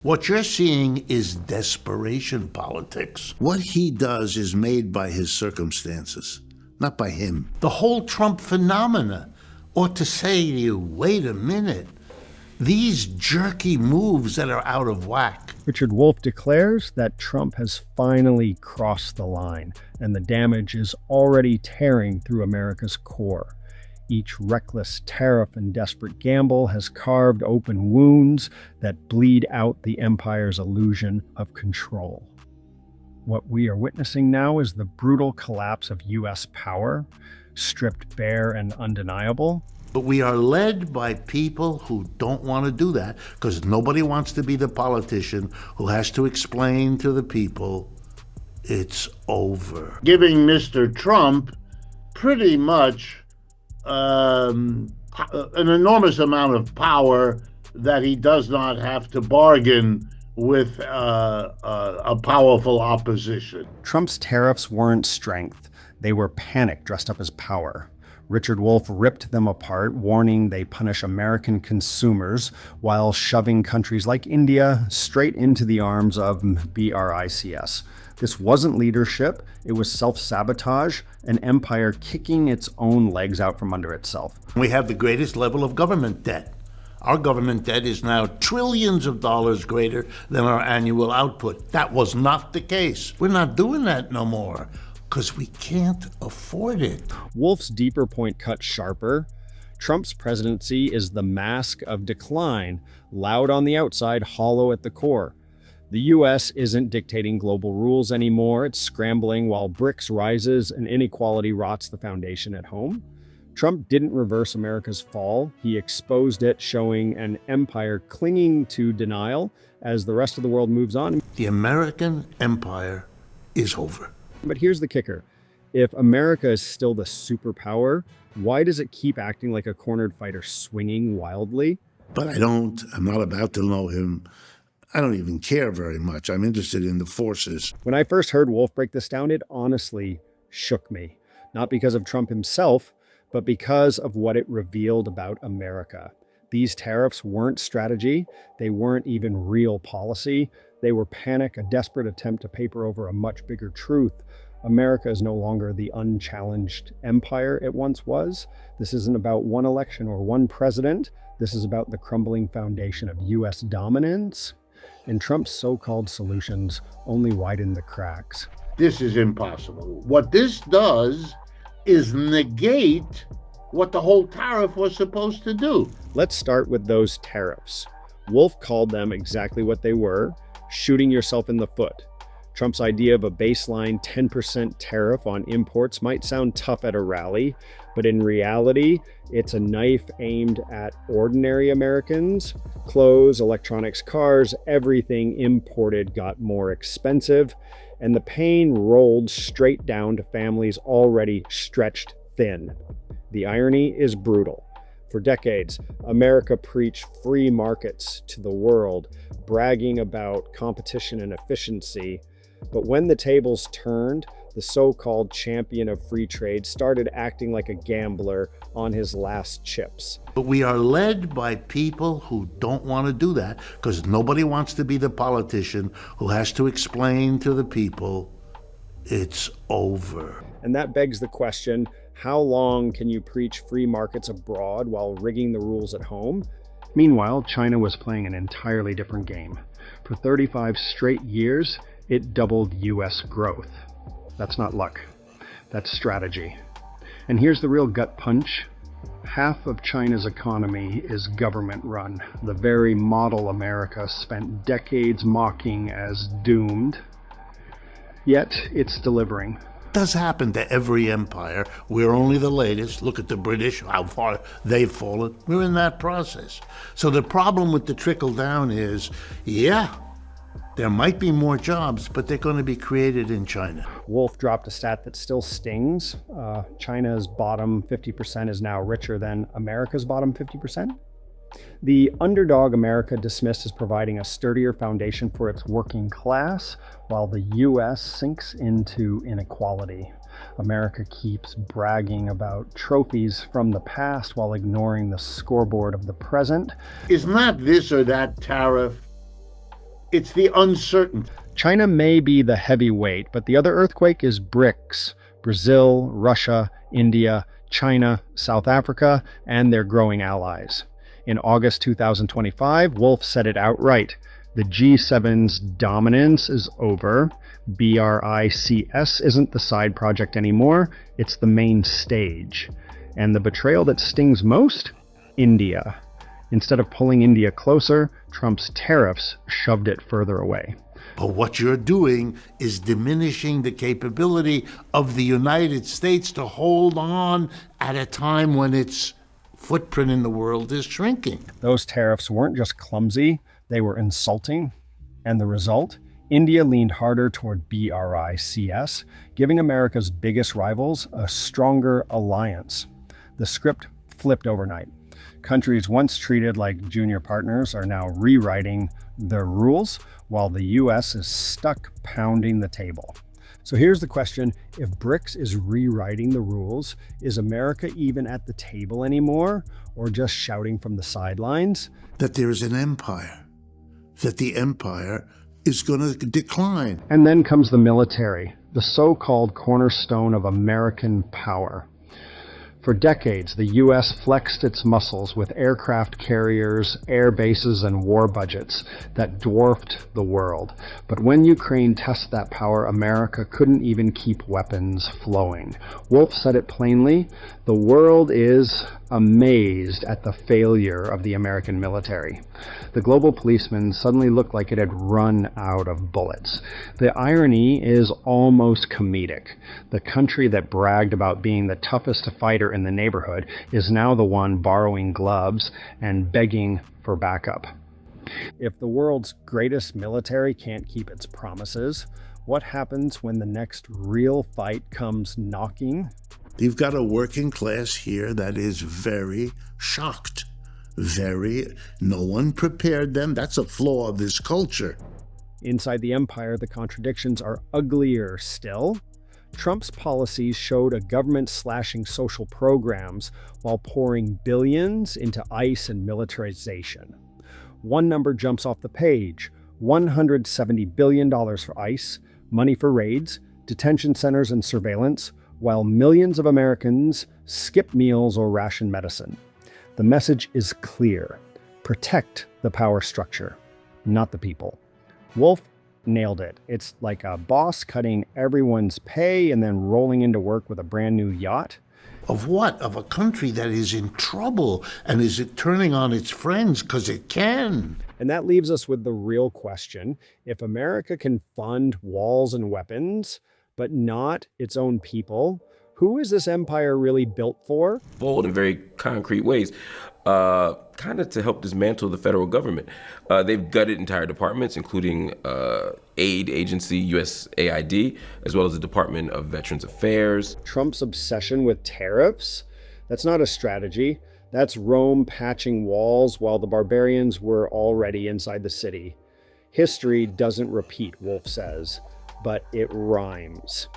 What you're seeing is desperation politics. What he does is made by his circumstances, not by him. The whole Trump phenomena ought to say to you, wait a minute, these jerky moves that are out of whack. Richard Wolff declares that Trump has finally crossed the line, and the damage is already tearing through America's core. Each reckless tariff and desperate gamble has carved open wounds that bleed out the empire's illusion of control. What we are witnessing now is the brutal collapse of U.S. power, stripped bare and undeniable. But we are led by people who don't want to do that, because nobody wants to be the politician who has to explain to the people it's over. Giving Mr. Trump pretty much an enormous amount of power that he does not have to bargain with a powerful opposition. Trump's tariffs weren't strength. They were panic dressed up as power. Richard Wolff ripped them apart, warning they punish American consumers while shoving countries like India straight into the arms of BRICS. This wasn't leadership, it was self-sabotage, an empire kicking its own legs out from under itself. We have the greatest level of government debt. Our government debt is now trillions of dollars greater than our annual output. That was not the case. We're not doing that no more, because we can't afford it. Wolff's deeper point cut sharper. Trump's presidency is the mask of decline, loud on the outside, hollow at the core. The US isn't dictating global rules anymore. It's scrambling while BRICS rises and inequality rots the foundation at home. Trump didn't reverse America's fall. He exposed it, showing an empire clinging to denial as the rest of the world moves on. The American empire is over. But here's the kicker. If America is still the superpower, why does it keep acting like a cornered fighter swinging wildly? But I'm not about to know him. I don't even care very much. I'm interested in the forces. When I first heard Wolff break this down, it honestly shook me. Not because of Trump himself, but because of what it revealed about America. These tariffs weren't strategy. They weren't even real policy. They were panic, a desperate attempt to paper over a much bigger truth. America is no longer the unchallenged empire it once was. This isn't about one election or one president. This is about the crumbling foundation of US dominance. And Trump's so-called solutions only widen the cracks. This is impossible. What this does is negate what the whole tariff was supposed to do. Let's start with those tariffs. Wolff called them exactly what they were, shooting yourself in the foot. Trump's idea of a baseline 10% tariff on imports might sound tough at a rally, but in reality, it's a knife aimed at ordinary Americans. Clothes, electronics, cars, everything imported got more expensive, and the pain rolled straight down to families already stretched thin. The irony is brutal. For decades, America preached free markets to the world, bragging about competition and efficiency. But when the tables turned, the so-called champion of free trade started acting like a gambler on his last chips. But we are led by people who don't want to do that, because nobody wants to be the politician who has to explain to the people it's over. And that begs the question, how long can you preach free markets abroad while rigging the rules at home? Meanwhile, China was playing an entirely different game. For 35 straight years, it doubled US growth. That's not luck. That's strategy. And here's the real gut punch. Half of China's economy is government run, the very model America spent decades mocking as doomed. Yet it's delivering. It does happen to every empire. We're only the latest. Look at the British, how far they've fallen. We're in that process. So the problem with the trickle down is, yeah, there might be more jobs, but they're going to be created in China. Wolff dropped a stat that still stings. China's bottom 50% is now richer than America's bottom 50%. The underdog America dismissed as providing a sturdier foundation for its working class, while the US sinks into inequality. America keeps bragging about trophies from the past while ignoring the scoreboard of the present. Is not this or that tariff It's the uncertainty. China may be the heavyweight, but the other earthquake is BRICS: Brazil, Russia, India, China, South Africa, and their growing allies. In August 2025, Wolff said it outright. The G7's dominance is over. BRICS isn't the side project anymore, it's the main stage. And the betrayal that stings most? India. Instead of pulling India closer, Trump's tariffs shoved it further away. But what you're doing is diminishing the capability of the United States to hold on at a time when its footprint in the world is shrinking. Those tariffs weren't just clumsy, they were insulting. And the result? India leaned harder toward BRICS, giving America's biggest rivals a stronger alliance. The script flipped overnight. Countries once treated like junior partners are now rewriting their rules, while the US is stuck pounding the table. So here's the question: if BRICS is rewriting the rules, is America even at the table anymore, or just shouting from the sidelines? That there is an empire, that the empire is going to decline. And then comes the military, the so-called cornerstone of American power. For decades, the U.S. flexed its muscles with aircraft carriers, air bases, and war budgets that dwarfed the world. But when Ukraine tested that power, America couldn't even keep weapons flowing. Wolff said it plainly: the world is amazed at the failure of the American military. The global policeman suddenly looked like it had run out of bullets. The irony is almost comedic. The country that bragged about being the toughest fighter in the neighborhood is now the one borrowing gloves and begging for backup. If the world's greatest military can't keep its promises, what happens when the next real fight comes knocking? You've got a working class here that is very shocked. No one prepared them. That's a flaw of this culture. Inside the empire, the contradictions are uglier still. Trump's policies showed a government slashing social programs while pouring billions into ICE and militarization. One number jumps off the page: $170 billion for ICE, money for raids, detention centers, and surveillance, while millions of Americans skip meals or ration medicine. The message is clear: protect the power structure, not the people. Wolff nailed it. It's like a boss cutting everyone's pay and then rolling into work with a brand new yacht. Of what? Of a country that is in trouble and is turning on its friends because it can. And that leaves us with the real question: if America can fund walls and weapons, but not its own people, who is this empire really built for? Bold in very concrete ways, kind of to help dismantle the federal government. They've gutted entire departments, including aid agency, USAID, as well as the Department of Veterans Affairs. Trump's obsession with tariffs? That's not a strategy. That's Rome patching walls while the barbarians were already inside the city. History doesn't repeat, Wolff says, but it rhymes.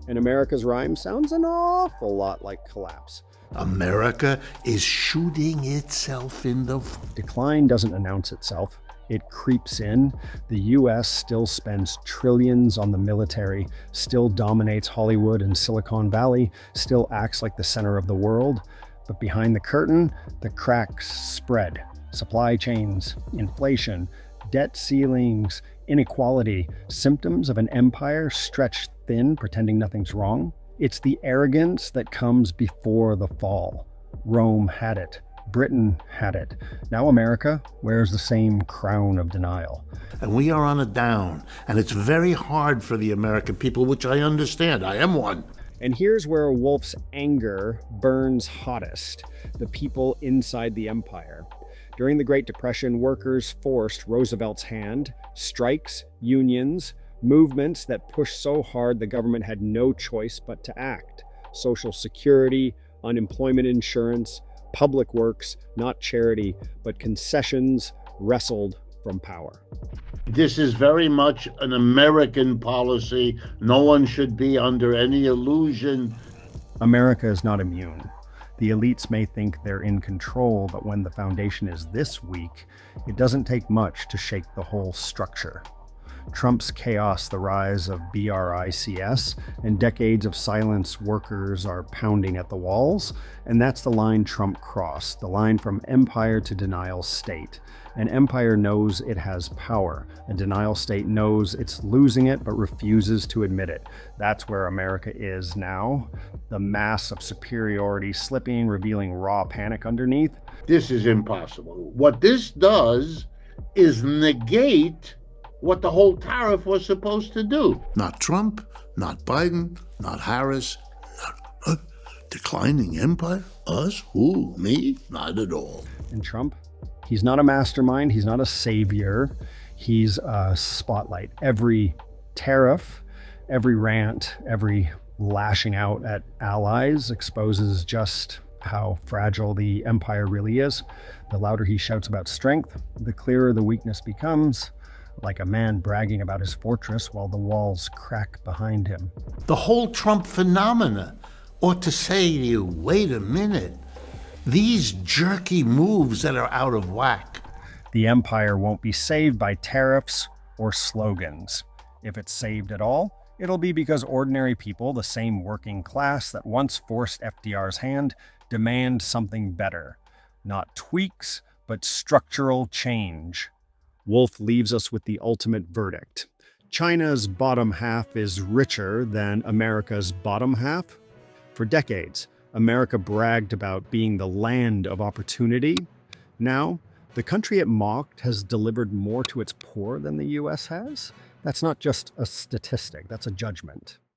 And America's rhyme sounds an awful lot like collapse. America is shooting itself in the... Decline doesn't announce itself. It creeps in. The U.S. still spends trillions on the military, still dominates Hollywood and Silicon Valley, still acts like the center of the world. But behind the curtain, the cracks spread. Supply chains, inflation, debt ceilings, inequality, symptoms of an empire stretched thin, pretending nothing's wrong. It's the arrogance that comes before the fall. Rome had it. Britain had it. Now America wears the same crown of denial. And we are on a down, and it's very hard for the American people, which I understand. I am one. And here's where Wolff's anger burns hottest: the people inside the empire. During the Great Depression, workers forced Roosevelt's hand. Strikes, unions, movements that pushed so hard the government had no choice but to act. Social Security, unemployment insurance, public works, not charity, but concessions wrestled from power. This is very much an American policy. No one should be under any illusion. America is not immune. The elites may think they're in control, but when the foundation is this weak, it doesn't take much to shake the whole structure. Trump's chaos, the rise of BRICS, and decades of silence workers are pounding at the walls, and that's the line Trump crossed, the line from empire to denial state. An empire knows it has power. A denial state knows it's losing it but refuses to admit it. That's where America is now. The mass of superiority slipping, revealing raw panic underneath. This is impossible. What this does is negate what the whole tariff was supposed to do. Not Trump, not Biden, not Harris, not declining empire. Us? Who? Me? Not at all. And Trump? He's not a mastermind. He's not a savior. He's a spotlight. Every tariff, every rant, every lashing out at allies exposes just how fragile the empire really is. The louder he shouts about strength, the clearer the weakness becomes, like a man bragging about his fortress while the walls crack behind him. The whole Trump phenomena ought to say to you, wait a minute, these jerky moves that are out of whack. The empire won't be saved by tariffs or slogans. If it's saved at all, it'll be because ordinary people, the same working class that once forced FDR's hand, demand something better. Not tweaks, but structural change. Wolff leaves us with the ultimate verdict. China's bottom half is richer than America's bottom half. For decades, America bragged about being the land of opportunity. Now, the country it mocked has delivered more to its poor than the US has. That's not just a statistic, that's a judgment.